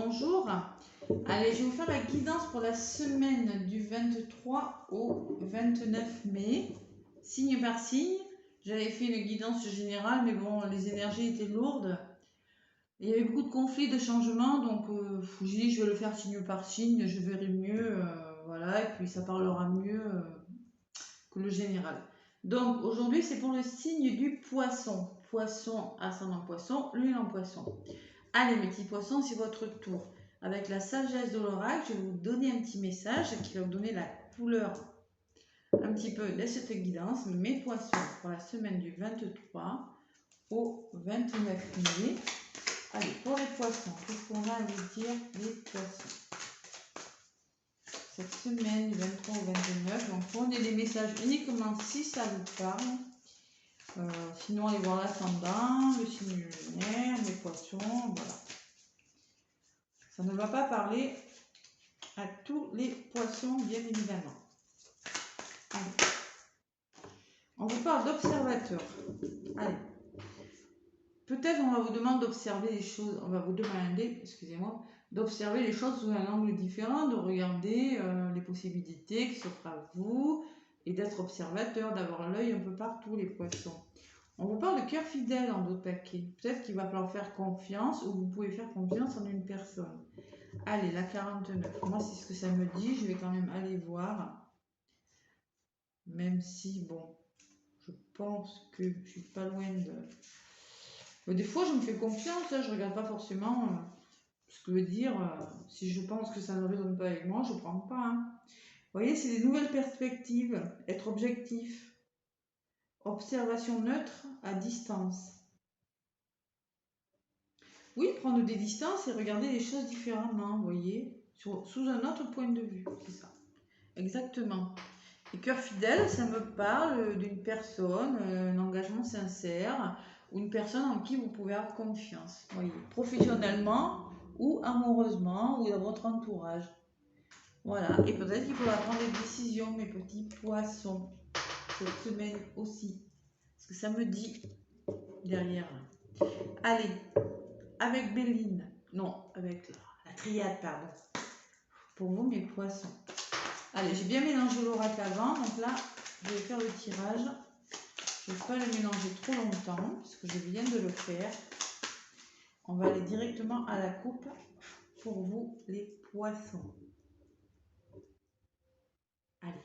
bonjour. Allez, je vais vous faire la guidance pour la semaine du 23 au 29 mai, signe par signe. J'avais fait une guidance générale, mais bon, les énergies étaient lourdes. Il y avait beaucoup de conflits, de changements, donc j'ai dit je vais le faire signe par signe, je verrai mieux, voilà, et puis ça parlera mieux que le général. Donc aujourd'hui, c'est pour le signe du poisson. Poisson, ascendant poisson, lune en poisson. Allez mes petits poissons, c'est votre tour. Avec la sagesse de l'oracle, je vais vous donner un petit message qui va vous donner la couleur un petit peu de cette guidance. Mes poissons pour la semaine du 23 au 29 mai. Allez, pour les poissons, qu'est-ce qu'on va vous dire les poissons cette semaine du 23 au 29. Donc prenez les messages uniquement si ça vous parle. Sinon, allez voir l'ascendant, le signe lunaire, les poissons, voilà. Ça ne va pas parler à tous les poissons, bien évidemment. Allez. On vous parle d'observateur. Allez. Peut-être on va vous demander d'observer les choses, on va vous demander, excusez-moi, d'observer les choses sous un angle différent, de regarder les possibilités qui s'offrent à vous et d'être observateur, d'avoir l'œil un peu partout, les poissons. On vous parle de cœur fidèle en d'autres paquets. Peut-être qu'il va falloir faire confiance ou vous pouvez faire confiance en une personne. Allez, la 49. Moi, c'est ce que ça me dit. Je vais quand même aller voir. Même si, bon, je pense que je suis pas loin de... Des fois, je me fais confiance. Hein, je regarde pas forcément ce que veut dire. Si je pense que ça ne résonne pas avec moi, je prends pas. Hein. Vous voyez, c'est des nouvelles perspectives. Être objectif. Observation neutre à distance. Oui, prendre des distances et regarder les choses différemment, vous voyez, sous un autre point de vue, c'est ça. Exactement. Et cœur fidèle, ça me parle d'une personne, un engagement sincère, ou une personne en qui vous pouvez avoir confiance, vous voyez, professionnellement ou amoureusement, ou dans votre entourage. Voilà, et peut-être qu'il faudra prendre des décisions, mes petits poissons, cette semaine aussi. Parce que ça me dit derrière. Allez. Avec Béline, non, avec la triade, pardon. Pour vous, mes poissons. Allez, j'ai bien mélangé l'oracle avant, donc là, je vais faire le tirage. Je ne vais pas le mélanger trop longtemps, parce que je viens de le faire. On va aller directement à la coupe pour vous, les poissons. Allez.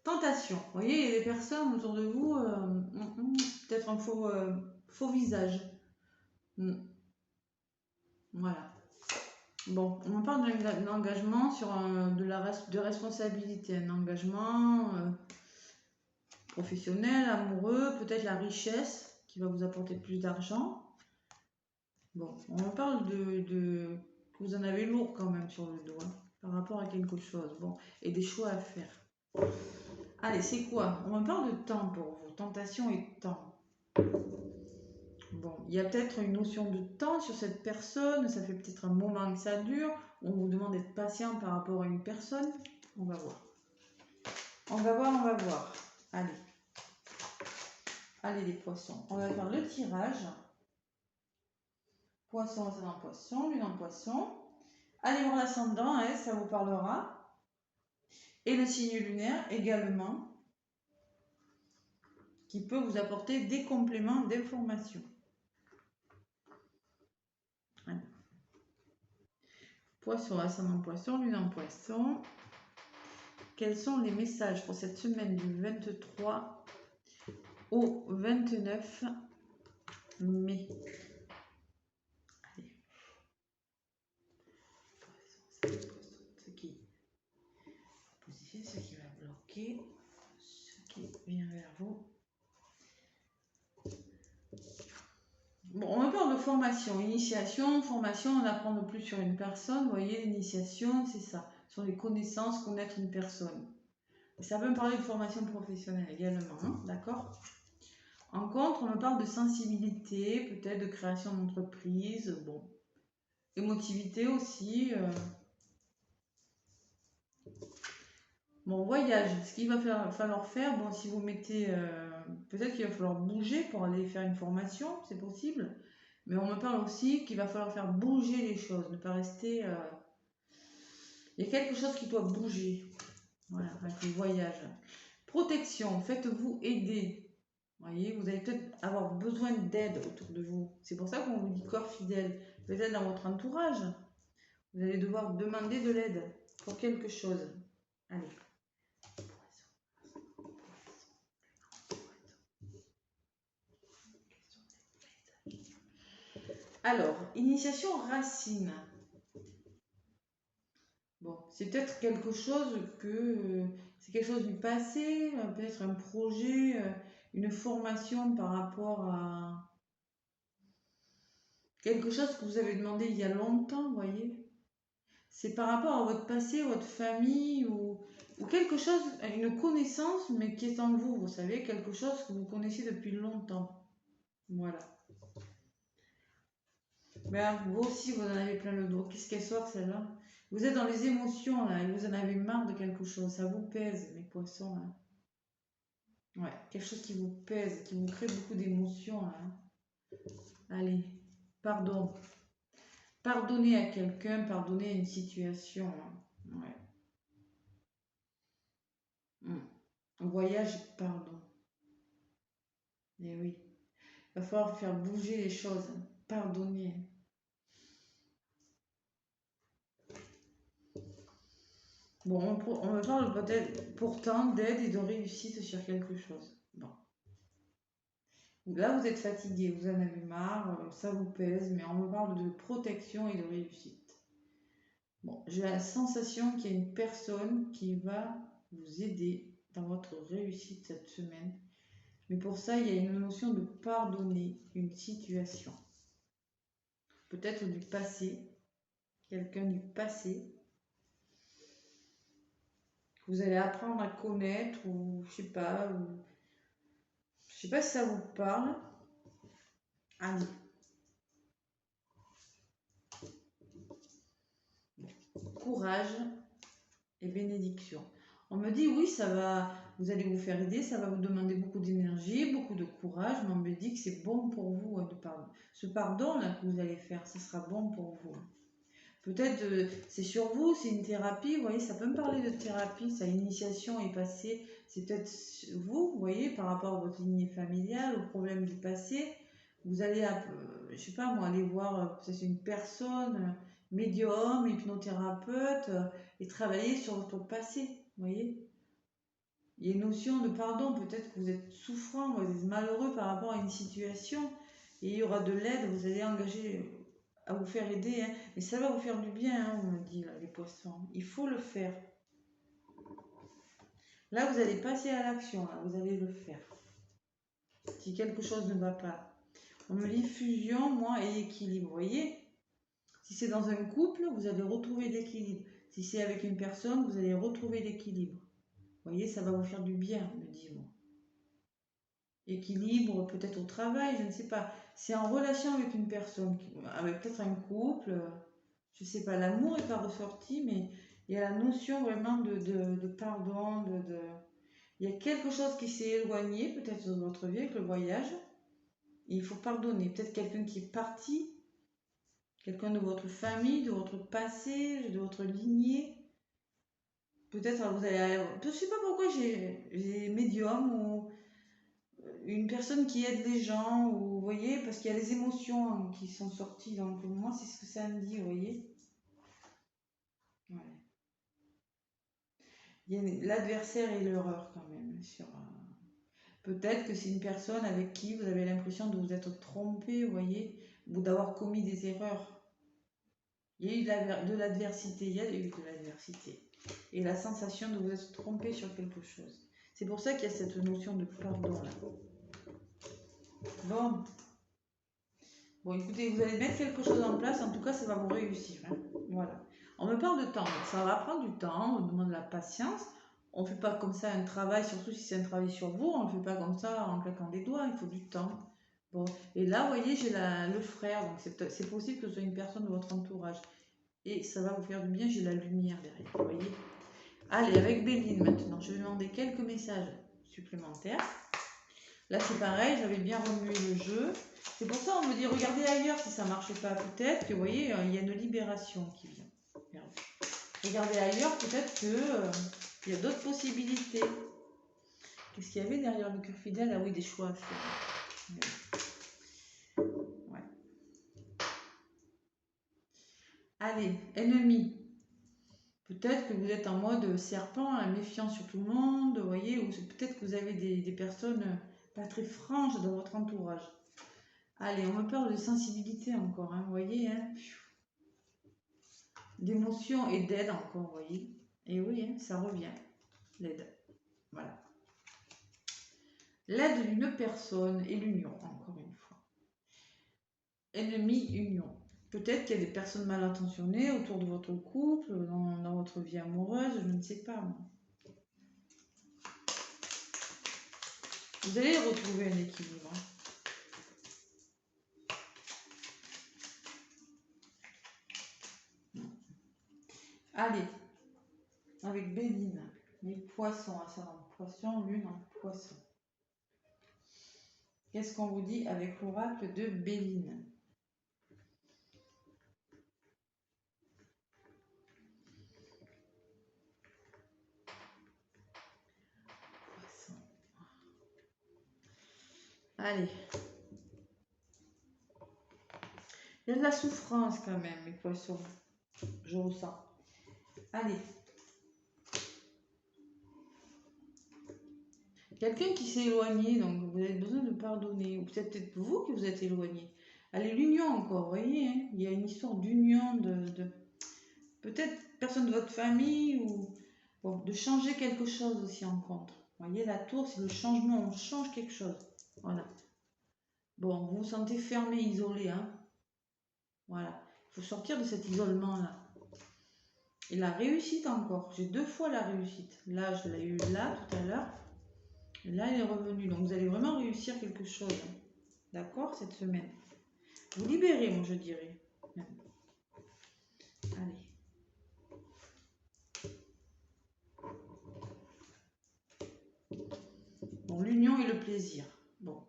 Tentation. Vous voyez, il y a des personnes autour de vous, peut-être un faux visage. Voilà. Bon, on parle d'un engagement sur de responsabilité, un engagement professionnel, amoureux, peut-être la richesse qui va vous apporter plus d'argent. Bon, on parle que vous en avez lourd quand même sur le dos, hein, par rapport à quelque chose. Bon, et des choix à faire. Allez, c'est quoi? On parle de temps pour vous, tentation et temps. Bon, il y a peut-être une notion de temps sur cette personne, ça fait peut-être un moment que ça dure, on vous demande d'être patient par rapport à une personne, on va voir. On va voir. Allez. Allez les poissons, on va faire le tirage. Poisson, ascendant poisson, lune en poisson. Allez voir l'ascendant, hein, ça vous parlera. Et le signe lunaire également, qui peut vous apporter des compléments d'information. Poisson, ascendant poisson, lune en poisson. Quels sont les messages pour cette semaine du 23 au 29 mai? Allez. Ce qui positionne, ce qui va bloquer, ce qui vient vers vous. Bon, on parle de formation, initiation, formation, on apprend le plus sur une personne. Vous voyez, l'initiation, c'est ça. Sur les connaissances, connaître une personne. Et ça peut me parler de formation professionnelle également, hein, d'accord? En contre, on me parle de sensibilité, peut-être de création d'entreprise, bon. Émotivité aussi. Bon, voyage, ce qu'il va falloir faire, bon, si vous mettez... peut-être qu'il va falloir bouger pour aller faire une formation, c'est possible. Mais on me parle aussi qu'il va falloir faire bouger les choses, ne pas rester... Il y a quelque chose qui doit bouger. Voilà, avec le voyage. Protection, faites-vous aider. Vous voyez, vous allez peut-être avoir besoin d'aide autour de vous. C'est pour ça qu'on vous dit corps fidèle. Peut-être dans votre entourage. Vous allez devoir demander de l'aide pour quelque chose. Allez. Alors, initiation racine. Bon, c'est peut-être quelque chose c'est quelque chose du passé, peut-être un projet, une formation par rapport à quelque chose que vous avez demandé il y a longtemps, vous voyez. C'est par rapport à votre passé, votre famille ou quelque chose, une connaissance, mais qui est en vous, vous savez, quelque chose que vous connaissez depuis longtemps. Voilà. Ben, vous aussi, vous en avez plein le dos. Qu'est-ce qu'elle sort, celle-là? Vous êtes dans les émotions, là, et vous en avez marre de quelque chose. Ça vous pèse, mes poissons, là. Ouais, quelque chose qui vous pèse, qui vous crée beaucoup d'émotions, là. Allez, pardon. Pardonnez à quelqu'un, pardonnez à une situation. Hein. Ouais. Voyage, pardon. Eh oui. Il va falloir faire bouger les choses. Pardonner. Bon, on me parle peut-être pourtant d'aide et de réussite sur quelque chose. Bon. Là, vous êtes fatigué, vous en avez marre, ça vous pèse, mais on me parle de protection et de réussite. Bon, j'ai la sensation qu'il y a une personne qui va vous aider dans votre réussite cette semaine. Mais pour ça, il y a une notion de pardonner une situation. Peut-être du passé, quelqu'un du passé. Vous allez apprendre à connaître ou je sais pas si ça vous parle. Allez. Courage et bénédiction. On me dit oui, ça va, vous allez vous faire aider, ça va vous demander beaucoup d'énergie, beaucoup de courage, mais on me dit que c'est bon pour vous de pardon. Ce pardon là que vous allez faire, ce sera bon pour vous. Peut-être c'est sur vous, c'est une thérapie, vous voyez, ça peut me parler de thérapie, sa initiation est passée, c'est peut-être vous, vous voyez, par rapport à votre lignée familiale, au problème du passé, vous allez, je sais pas moi, aller voir peut-être une personne, médium, hypnothérapeute, et travailler sur votre passé, vous voyez. Il y a une notion de pardon, peut-être que vous êtes souffrant, vous êtes malheureux par rapport à une situation, et il y aura de l'aide, vous allez engager à vous faire aider, hein. Mais ça va vous faire du bien, hein, on me dit, là, les poissons. Il faut le faire. Là, vous allez passer à l'action, là, vous allez le faire. Si quelque chose ne va pas. On me dit fusion, moi, et équilibre, vous voyez. Si c'est dans un couple, vous allez retrouver l'équilibre. Si c'est avec une personne, vous allez retrouver l'équilibre. Vous voyez, ça va vous faire du bien, me dit-on. Équilibre, peut-être au travail, je ne sais pas. C'est en relation avec une personne, avec peut-être un couple, je ne sais pas, l'amour n'est pas ressorti, mais il y a la notion vraiment de pardon, il y a quelque chose qui s'est éloigné, peut-être de votre vie avec le voyage, et il faut pardonner. Peut-être quelqu'un qui est parti, quelqu'un de votre famille, de votre passé, de votre lignée. Peut-être vous allez... Je ne sais pas pourquoi j'ai médium ou une personne qui aide les gens, ou, vous voyez, parce qu'il y a les émotions qui sont sorties, donc moi c'est ce que ça me dit, vous voyez. Ouais. Il y a l'adversaire et l'erreur quand même. Peut-être que c'est une personne avec qui vous avez l'impression de vous être trompé, vous voyez, ou d'avoir commis des erreurs. Il y a eu de l'adversité, il y a eu de l'adversité. Et la sensation de vous être trompé sur quelque chose. C'est pour ça qu'il y a cette notion de pardon là. Bon, écoutez, vous allez mettre quelque chose en place, en tout cas, ça va vous réussir. Hein. Voilà. On me parle de temps, ça va prendre du temps, on demande de la patience. On ne fait pas comme ça un travail, surtout si c'est un travail sur vous, on ne le fait pas comme ça en claquant des doigts, il faut du temps. Bon, et là, vous voyez, j'ai le frère, donc c'est possible que ce soit une personne de votre entourage. Et ça va vous faire du bien, j'ai la lumière derrière, vous voyez. Allez, avec Béline maintenant, je vais demander quelques messages supplémentaires. Là, c'est pareil, j'avais bien remué le jeu. C'est pour ça on me dit, regardez ailleurs si ça ne marche pas. Peut-être que, vous voyez, il y a une libération qui vient. Regardez ailleurs, peut-être qu'il y a d'autres possibilités. Qu'est-ce qu'il y avait derrière le cœur fidèle? Ah oui, des choix à faire. Ouais. Allez, ennemi. Peut-être que vous êtes en mode serpent, la méfiance sur tout le monde, vous voyez, ou peut-être que vous avez des personnes pas très franches dans votre entourage. Allez, on me parle de sensibilité encore, hein, vous voyez, hein, d'émotion et d'aide encore, vous voyez. Et oui, hein, ça revient, l'aide. Voilà. L'aide d'une personne et l'union, encore une fois. Ennemi, union. Peut-être qu'il y a des personnes mal intentionnées autour de votre couple, dans votre vie amoureuse, je ne sais pas. Moi. Vous allez retrouver un équilibre. Allez, avec Béline, les poissons, ascendant poisson, lune en poisson. Qu'est-ce qu'on vous dit avec l'oracle de Béline? Poisson. Allez. Il y a de la souffrance quand même, les poissons. Je ressens. Allez. Quelqu'un qui s'est éloigné, donc vous avez besoin de pardonner. Ou peut-être vous qui vous êtes éloigné. Allez, l'union encore, vous voyez, hein, il y a une histoire d'union, peut-être personne de votre famille, ou bon, de changer quelque chose aussi en contre. Vous voyez, la tour, c'est le changement, on change quelque chose. Voilà. Bon, vous vous sentez fermé, isolé, hein. Voilà. Il faut sortir de cet isolement-là. Et la réussite encore. J'ai 2 fois la réussite. Là, je l'ai eu là, tout à l'heure. Et là, elle est revenue. Donc, vous allez vraiment réussir quelque chose. D'accord, cette semaine. Vous libérez, moi, je dirais. Allez. Bon, l'union et le plaisir. Bon.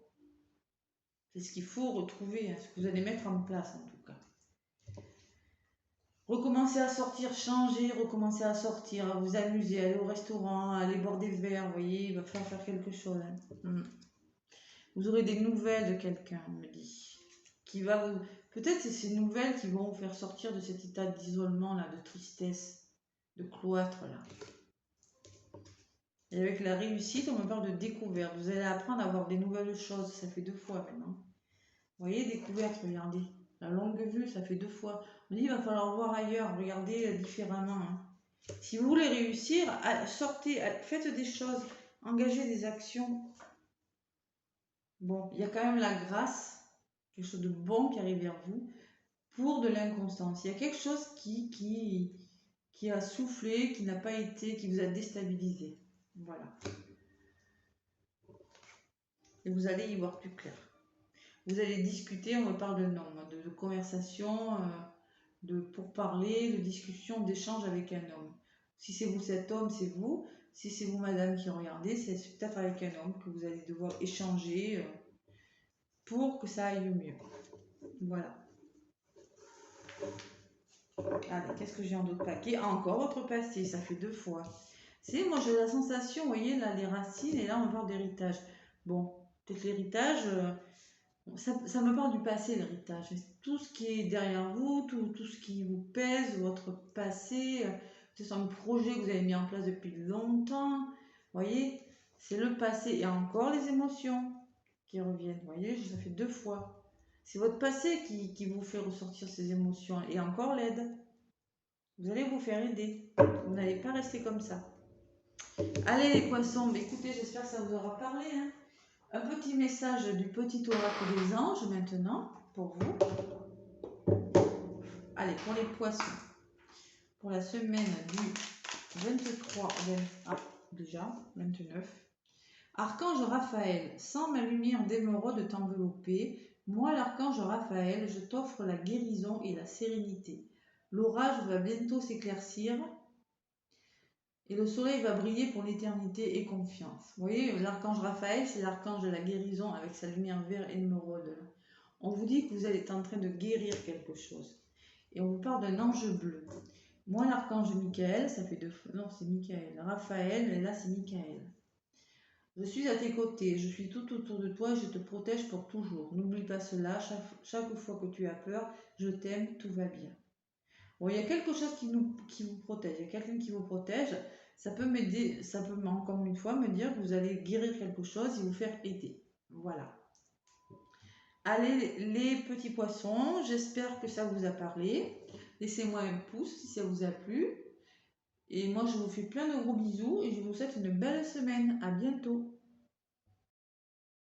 C'est ce qu'il faut retrouver, hein, ce que vous allez mettre en place, en tout cas. Recommencer à sortir, changer, recommencer à sortir, à vous amuser, aller au restaurant, aller boire des verres, vous voyez, il va falloir faire quelque chose. Hein. Vous aurez des nouvelles de quelqu'un, on me dit. Qui va vous... Peut-être c'est ces nouvelles qui vont vous faire sortir de cet état d'isolement, là, de tristesse, de cloître, là. Et avec la réussite, on me parle de découverte. Vous allez apprendre à voir des nouvelles choses. Ça fait 2 fois maintenant. Vous voyez, découverte, regardez. La longue vue, ça fait 2 fois. On dit, il va falloir voir ailleurs, regardez différemment. Hein. Si vous voulez réussir, sortez, faites des choses, engagez des actions. Bon, il y a quand même la grâce, quelque chose de bon qui arrive vers vous, pour de l'inconstance. Il y a quelque chose qui a soufflé, qui n'a pas été, qui vous a déstabilisé. Voilà. Et vous allez y voir plus clair. Vous allez discuter, on me parle de nom, de conversation, de pourparler, de discussion, d'échange avec un homme. Si c'est vous cet homme, c'est vous. Si c'est vous madame qui regardez, c'est peut-être avec un homme que vous allez devoir échanger pour que ça aille mieux. Voilà. Allez, qu'est-ce que j'ai en d'autres paquets? Encore votre passé, ça fait 2 fois. C'est moi j'ai la sensation, vous voyez là les racines et là on parle d'héritage. Bon, peut-être l'héritage, ça me parle du passé l'héritage. Tout ce qui est derrière vous, tout ce qui vous pèse, votre passé, c'est un projet que vous avez mis en place depuis longtemps. Vous voyez, c'est le passé et encore les émotions qui reviennent. Vous voyez, ça fait 2 fois. C'est votre passé qui vous fait ressortir ces émotions. Et encore l'aide. Vous allez vous faire aider. Vous n'allez pas rester comme ça. Allez les poissons, écoutez, j'espère que ça vous aura parlé. Hein. Un petit message du petit oracle des anges maintenant, pour vous. Allez, pour les poissons. Pour la semaine du 23, déjà, 29. Archange Raphaël, sans ma lumière d'émeraude t'envelopper, moi l'archange Raphaël, je t'offre la guérison et la sérénité. L'orage va bientôt s'éclaircir Et le soleil va briller pour l'éternité et confiance. Vous voyez, l'archange Raphaël, c'est l'archange de la guérison avec sa lumière verte émeraude. On vous dit que vous êtes en train de guérir quelque chose. Et on vous parle d'un ange bleu. Moi, l'archange Michael, ça fait deux fois. Non, c'est Michael. Raphaël, et là, c'est Michael. Je suis à tes côtés, je suis tout autour de toi et je te protège pour toujours. N'oublie pas cela, chaque fois que tu as peur, je t'aime, tout va bien. Bon, il y a quelque chose qui vous protège, il y a quelqu'un qui vous protège. Ça peut m'aider, ça peut encore une fois me dire que vous allez guérir quelque chose et vous faire aider. Voilà. Allez les petits poissons, j'espère que ça vous a parlé. Laissez-moi un pouce si ça vous a plu. Et moi je vous fais plein de gros bisous et je vous souhaite une belle semaine. À bientôt.